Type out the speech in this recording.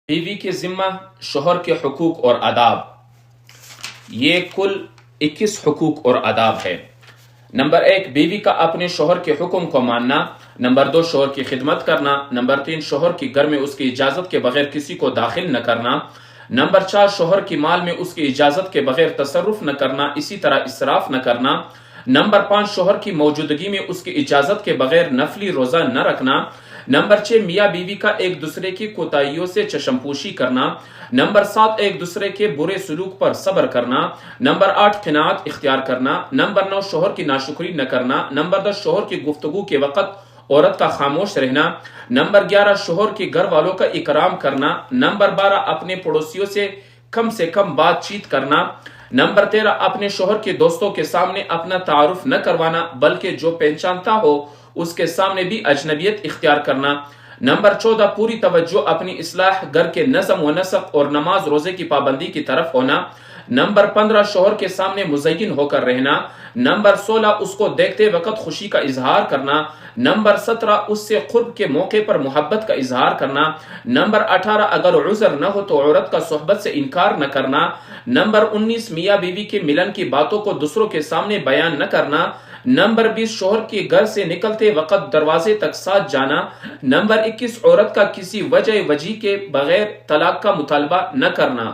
بیوی کے ذمہ شوہر کے حقوق اور آداب، یہ کل 21 حقوق اور آداب ہے۔ نمبر 1، بیوی کا اپنے شوہر کے حکم کو ماننا۔ نمبر 2، شوہر کی خدمت کرنا۔ نمبر 3، شوہر کی گھر میں اس کی اجازت کے بغیر کسی کو داخل نہ کرنا۔ نمبر 4، شوہر کی مال میں اس کی اجازت کے بغیر تصرف نہ کرنا، اسی طرح اسراف نہ کرنا۔ نمبر 5، شوہر کی موجودگی میں اس کی اجازت کے بغیر نفلی روزہ نہ رکھنا۔ نمبر 6، میاں بیوی کا ایک دوسرے کی کوتاہیوں سے چشم پوشی کرنا۔ نمبر 7، ایک دوسرے کے برے سلوک پر صبر کرنا۔ نمبر 8، قناعت اختیار کرنا۔ نمبر 9، شوہر کی ناشکری نہ کرنا۔ نمبر 10، شوہر کی گفتگو کے وقت عورت کا خاموش رہنا۔ نمبر 11، شوہر کے گھر والوں کا اکرام کرنا۔ نمبر 12، اپنے پڑوسیوں سے کم بات چیت کرنا۔ نمبر 13، اپنے شوہر کے دوستوں کے سامنے اپنا تعارف نہ کروانا، بلکہ جو پہچانتا ہو اس کے سامنے بھی اجنبیت اختیار کرنا۔ نمبر 14، پوری توجہ اپنی اصلاح، گھر کے نظم و نسق اور نماز روزے کی پابندی کی طرف ہونا۔ نمبر 15، شوہر کے سامنے مزین ہو کر رہنا۔ نمبر 16، اس کو دیکھتے وقت خوشی کا اظہار کرنا۔ نمبر 17، اس سے قرب کے موقع پر محبت کا اظہار کرنا۔ نمبر 18، اگر عذر نہ ہو تو عورت کا صحبت سے انکار نہ کرنا۔ نمبر 19، میاں بیوی کے ملن کی باتوں کو دوسروں کے سامنے بیان نہ کرنا۔ نمبر 20، شوہر کے گھر سے نکلتے وقت دروازے تک ساتھ جانا۔ نمبر 21، عورت کا کسی وجہ کے بغیر طلاق کا مطالبہ نہ کرنا۔